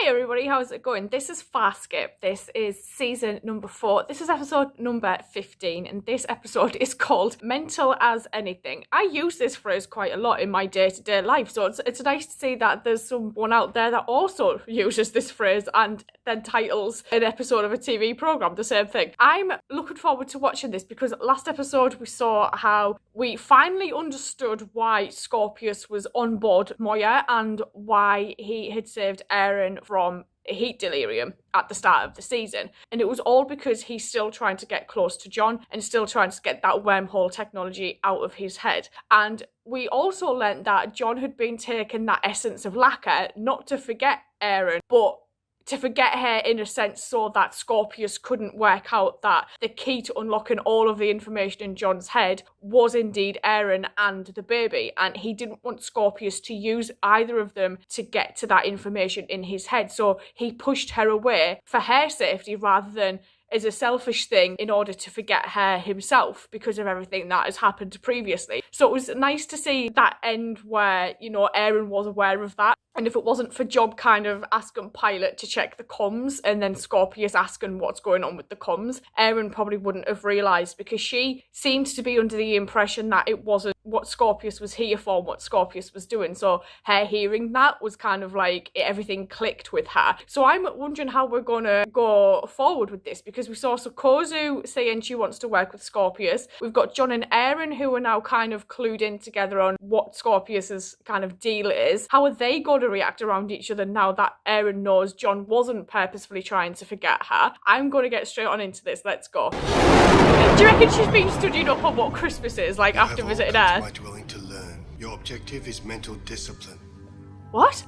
everybody, how's it going? This is Farscape. This is season number 4. This is episode number 15, and this episode is called Mental as Anything. I use this phrase quite a lot in my day-to-day life, so it's nice to see that there's someone out there that also uses this phrase and then titles an episode of a TV programme the same thing. I'm looking forward to watching this because last episode we saw how we finally understood why Scorpius was on board Moya and why he had saved Aaron from heat delirium at the start of the season. And it was all because he's still trying to get close to John and still trying to get that wormhole technology out of his head. And we also learnt that John had been taking that essence of lacquer, not to forget Aaron, but to forget her in a sense so that Scorpius couldn't work out that the key to unlocking all of the information in John's head was indeed Aaron and the baby, and he didn't want Scorpius to use either of them to get to that information in his head, so he pushed her away for her safety rather than as a selfish thing in order to forget her himself because of everything that has happened previously. So it was nice to see that end where, you know, Aaron was aware of that. And if it wasn't for Job kind of asking Pilot to check the comms and then Scorpius asking what's going on with the comms, Aaron probably wouldn't have realised because she seemed to be under the impression that it wasn't what Scorpius was here for, what Scorpius was doing. So her hearing that was kind of like everything clicked with her. So I'm wondering how we're going to go forward with this because we saw Sokozu saying she wants to work with Scorpius. We've got John and Aaron who are now kind of clued in together on what Scorpius's kind of deal is. How are they going to react around each other now that Aaron knows John wasn't purposefully trying to forget her? I'm going to get straight on into this. Let's go. Do you reckon she's been studying up on what Christmas is, like You after have all visiting come to Earth? my dwelling to learn. Your objective is mental discipline. What?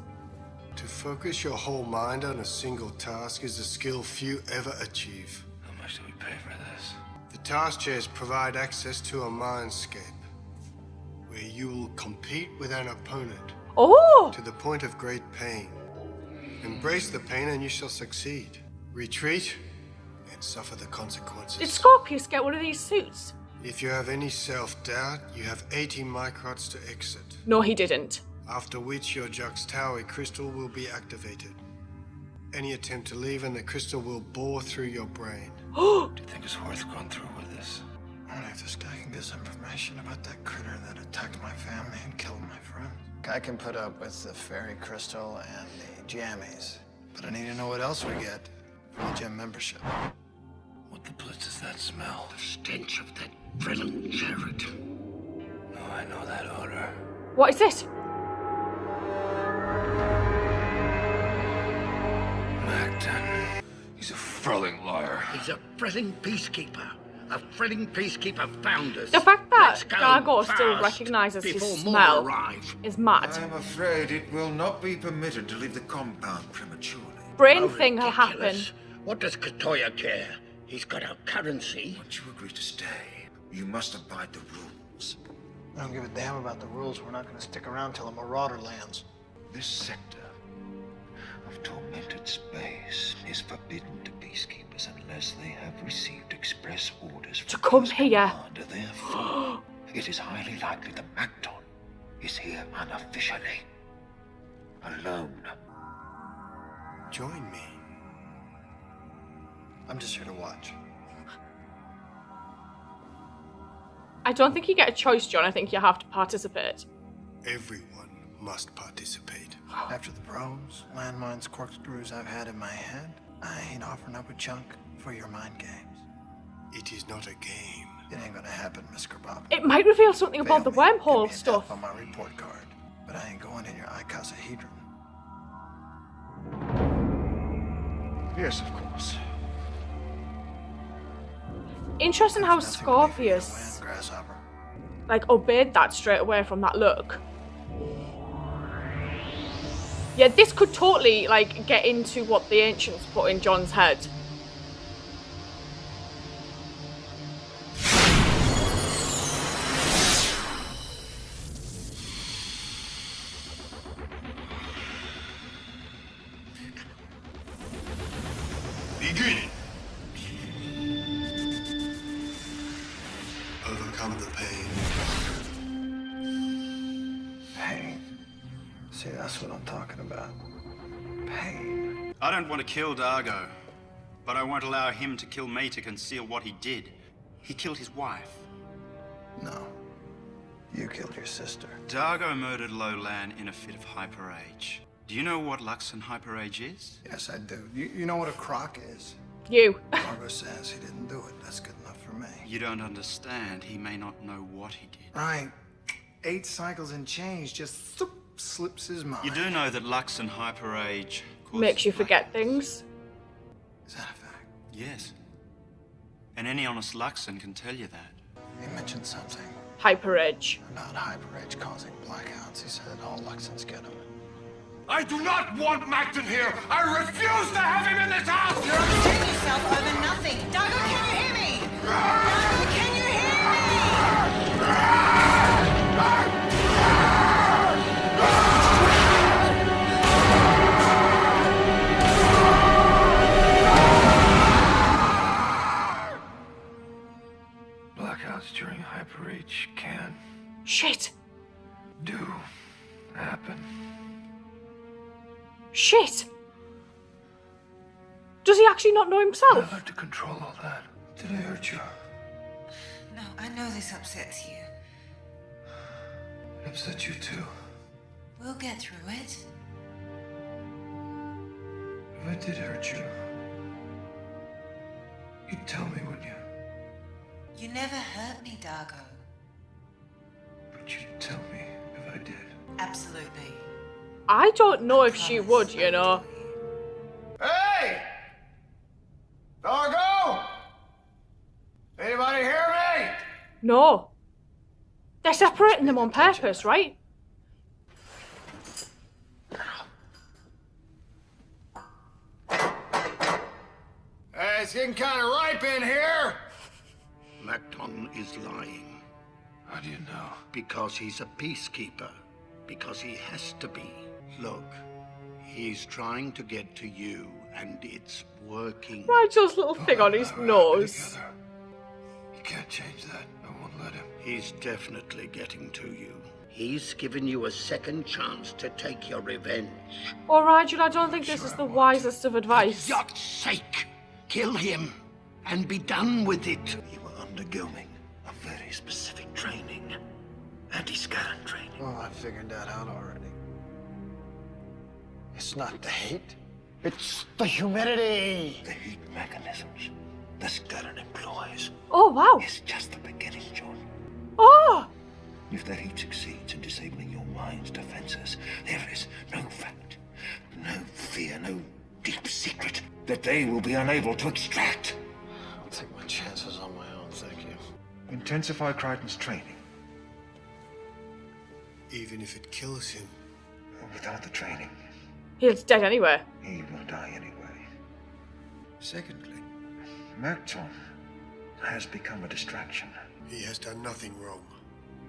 To focus your whole mind on a single task is a skill few ever achieve. How much do we pay for this? The task chairs provide access to a mindscape where you will compete with an opponent Oh! to the point of great pain. Embrace the pain and you shall succeed. Retreat and suffer the consequences. Did Scorpius get one of these suits? If you have any self-doubt, you have 80 microts to exit, No, he didn't. after which your Juxtawi crystal will be activated. Any attempt to leave and the crystal will bore through your brain. Do you think it's worth going through with this? Only if this guy can get some information about that critter that attacked my family and killed my friend. Guy can put up with the fairy crystal and the jammies, but I need to know what else we get from the gym membership. What the blitz is that smell? The stench of that Fremen Jared. Oh, I know that odor. What is it? Macton. He's a frilling liar. He's a fretting peacekeeper. A fretting peacekeeper found us. The fact that Let's go Gargo still fast recognises his before more smell arrive. is mad. I'm afraid it will not be permitted to leave the compound prematurely. Brain How thing will happen. ridiculous. What does Katoya care? He's got our currency. Once you agree to stay, you must abide the rules. I don't give a damn about the rules. We're not going to stick around till a marauder lands. This sector of tormented space is forbidden to peacekeepers unless they have received express orders from To come the here. commander. Therefore, it is highly likely that Macton is here unofficially, alone. Join me. I'm just here to watch. I don't think you get a choice, John. I think you have to participate. Everyone must participate. After the bros, landmines, corkscrews I've had in my head, I ain't offering up a chunk for your mind games. It is not a game. It ain't gonna happen, Mr. Bob. It might reveal something about the Fail me, give wormhole me an stuff. F on my report card, but I ain't going in your icosahedron. Yes, of course. Interesting how Nothing to leave for your Scorpius land, grasshopper. like obeyed that straight away from that look. Yeah, this could totally like get into what the ancients put in John's head. Beginning. Overcome the pain. Pain. See, that's what I'm talking about. Pain. I don't want to kill Dargo, but I won't allow him to kill me to conceal what he did. He killed his wife. No. You killed your sister. Dargo murdered Lowland in a fit of hyperage. Do you know what Luxon hyperage is? Yes, I do. You know what a croc is? You. Margot says he didn't do it. That's good enough for me. You don't understand. He may not know what he did. Right. 8 cycles and change just slips his mind. You do know that Luxon hyperage causes Makes you forget blackouts. things. Is that a fact? Yes. And any honest Luxon can tell you that. He mentioned something Hyperage. about hyperage causing blackouts. He said all Luxons get them. I do not want Macton here! I refuse to have him in this house! You're upsetting yourself over nothing. Dargo, can you hear me? Dargo, can you hear me? Blackouts during hyperage can Shit. do happen. Shit. Does he actually not know I himself? learned to control all that. Did I hurt you? No, I know this upsets you. It upset you too. We'll get through it. If I did hurt you, you'd tell me, wouldn't you? You never hurt me, Dargo. But you'd tell me if I did. Absolutely. I don't know if she would, you know. Hey! Dargo! Anybody hear me? No. They're separating them on purpose, right? Hey, it's getting kind of ripe in here. Macton is lying How do you know? because he's a peacekeeper. Because he has to be. Look, he's trying to get to you, and it's working. Nigel's little thing on his nose. Together. You can't change that. I won't let him. He's definitely getting to you. He's given you a second chance to take your revenge. Or Rigel, I don't think this is the wisest of advice. For God's sake, kill him and be done with it. You were undergoing a very specific training. Anti-scan training. Well, I figured that out already. It's not the heat. It's the humidity. The heat mechanisms the Scaran employs Oh, wow. is just the beginning, John. Oh! If that heat succeeds in disabling your mind's defenses, there is no fact, no fear, no deep secret that they will be unable to extract. I'll take my chances on my own, thank you. Intensify Crichton's training. Even if it kills him. Without the training, He's dead anyway. he will die anyway. Secondly, Macton has become a distraction. He has done nothing wrong.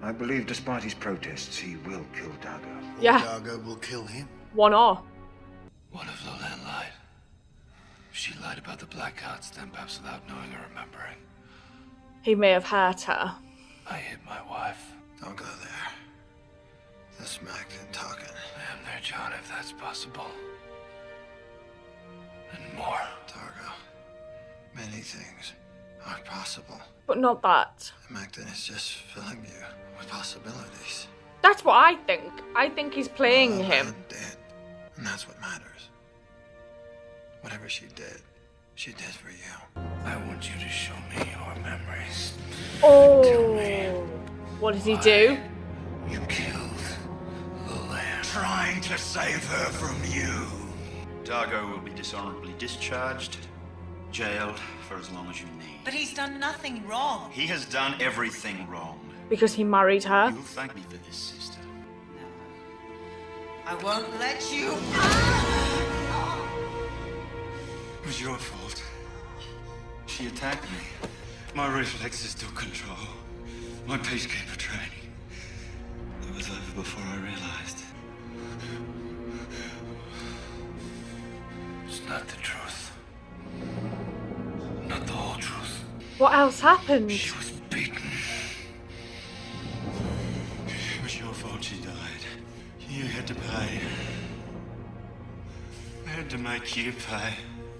I believe despite his protests, he will kill Dargo. Or Yeah. Dargo will kill him. One or. What if Lowland lied? If she lied about the blackouts, then perhaps without knowing or remembering. He may have hurt her. I hit my wife. Don't go there. That's Macton talking. I am there, John, if that's possible. And more. Dargo, many things are possible. But not that. Macton is just filling you with possibilities. That's what I think. I think he's playing him. Lowland did, and that's what matters. Whatever she did for you. I want you to show me your memories. Oh. What did he do? You killed Lowland. Trying to save her from you. Dargo will be dishonorably discharged, jailed for as long as you need. But he's done nothing wrong. He has done everything wrong. Because he married her. You'll thank me for this, sister. I won't let you. It was your fault. She attacked me. My reflexes took control. My peacekeeper training. It was over before I realized. It's not the truth. Not the whole truth. What else happened? She was beaten. It was your fault she died. You had to pay. I had to make you pay.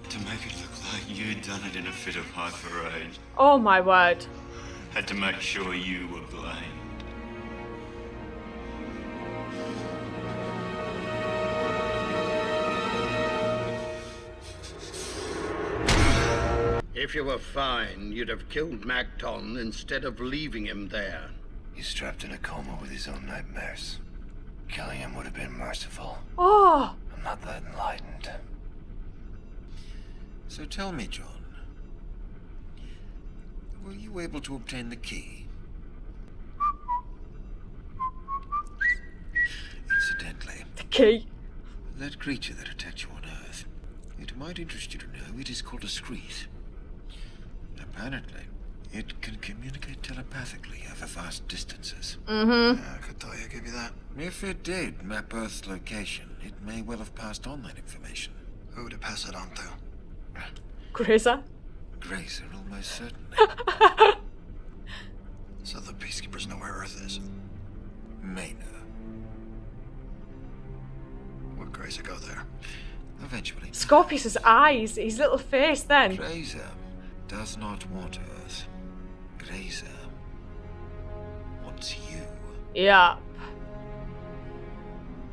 To make it look like you'd done it in a fit of hyper rage. Oh my word. Had to make sure you were blamed. If you were fine, you'd have killed Macton instead of leaving him there. He's trapped in a coma with his own nightmares. Killing him would have been merciful. Oh. I'm not that enlightened. So tell me, John, were you able to obtain the key? Incidentally, The key. that creature that attacked you on Earth, it might interest you to know it is called a screed. Apparently, it can communicate telepathically over vast distances. Yeah, I could tell you, give you that. If it did map Earth's location, it may well have passed on that information. Who would it pass it on to? Grazer. Grazer, almost certainly. So the peacekeepers know where Earth is. May know. Would Grazer go there? Eventually. Scorpius's eyes, his little face then. Grazer does not want Earth. Grazer wants you. Yeah.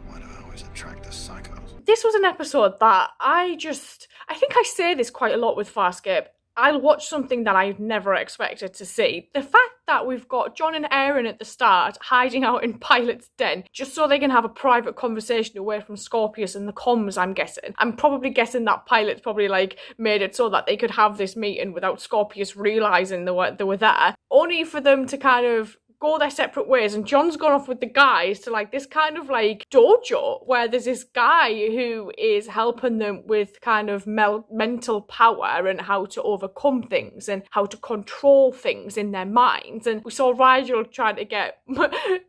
Why do I always attract the psychos? This was an episode that I think I say this quite a lot with Farscape. I'll watch something that I've never expected to see. The fact that we've got John and Aaron at the start hiding out in Pilot's den just so they can have a private conversation away from Scorpius and the comms, I'm guessing. I'm probably guessing that Pilot probably made it so that they could have this meeting without Scorpius realising they were there. Only for them to kind of go their separate ways, and John's gone off with the guys to this kind of dojo where there's this guy who is helping them with kind of mental power and how to overcome things and how to control things in their minds. And we saw Rigel trying to get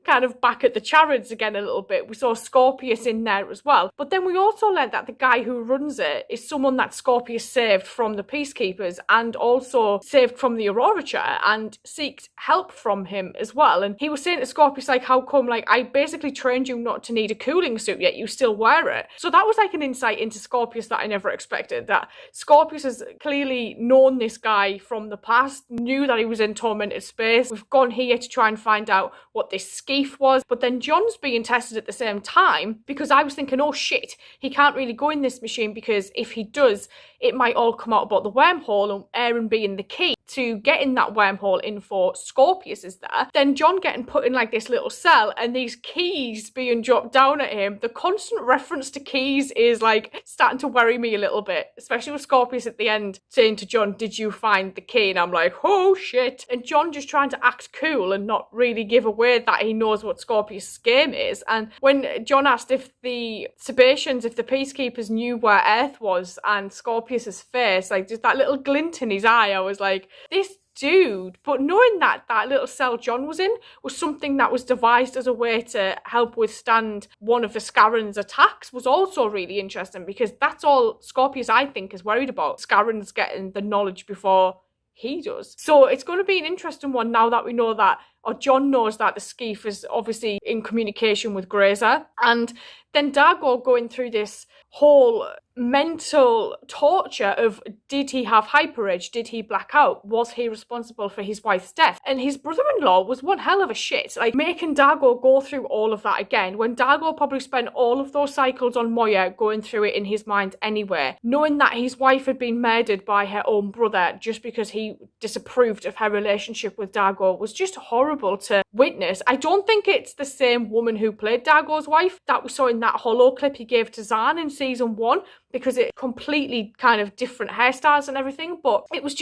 kind of back at the Charons again a little bit. We saw Scorpius in there as well, but then we also learned that the guy who runs it is someone that Scorpius saved from the Peacekeepers and also saved from the Aurora Chair and seeked help from him as well. And he was saying to Scorpius, how come, I basically trained you not to need a cooling suit, yet you still wear it. So that was an insight into Scorpius that I never expected, that Scorpius has clearly known this guy from the past, knew that he was in tormented space. We've gone here to try and find out what this skeef was, but then John's being tested at the same time, because I was thinking, oh shit, he can't really go in this machine, because if he does, it might all come out about the wormhole and Aaron being the key to getting that wormhole in for Scorpius is there. Then John getting put in this little cell and these keys being dropped down at him. The constant reference to keys is starting to worry me a little bit, especially with Scorpius at the end saying to John, did you find the key? And I'm like, oh shit. And John just trying to act cool and not really give away that he knows what Scorpius' game is. And when John asked if the Sebastians, if the Peacekeepers knew where Earth was, and Scorpius's face, just that little glint in his eye, I was like, this dude. But knowing that little cell John was in was something that was devised as a way to help withstand one of the Scarran's attacks was also really interesting, because that's all Scorpius, I think, is worried about. Scarran's getting the knowledge before he does. So it's going to be an interesting one now that we know that, or John knows that the skeef is obviously in communication with Grazer. And then Dargo going through this whole mental torture of, did he have hyperage? Did he black out? Was he responsible for his wife's death? And his brother-in-law was one hell of a shit. Making Dargo go through all of that again, when Dargo probably spent all of those cycles on Moya going through it in his mind anyway, knowing that his wife had been murdered by her own brother just because he disapproved of her relationship with Dargo was just horrible to witness. I don't think it's the same woman who played Dargo's wife that we saw in that holo clip he gave to Zahn in season 1, because it completely kind of different hairstyles and everything. But it was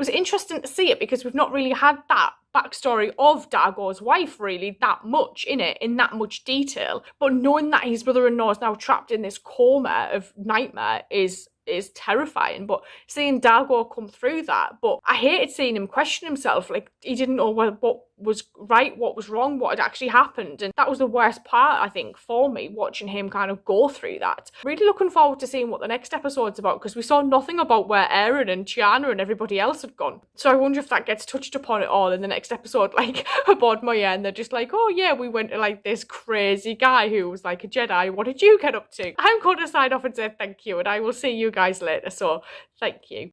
interesting to see it, because we've not really had that backstory of Dargo's wife really that much in that much detail. But knowing that his brother-in-law is now trapped in this coma of nightmare is terrifying. But seeing Dargo come through that, but I hated seeing him question himself, he didn't know what was right, what was wrong, what had actually happened. And that was the worst part, I think, for me, watching him kind of go through that. Really looking forward to seeing what the next episode's about, because we saw nothing about where Aaron and Chiana and everybody else had gone. So I wonder if that gets touched upon at all in the next episode, like aboard my ear, and they're just like, oh yeah, we went to like this crazy guy who was like a Jedi. What did you get up to? I'm going to sign off and say thank you, and I will see you guys later. So thank you.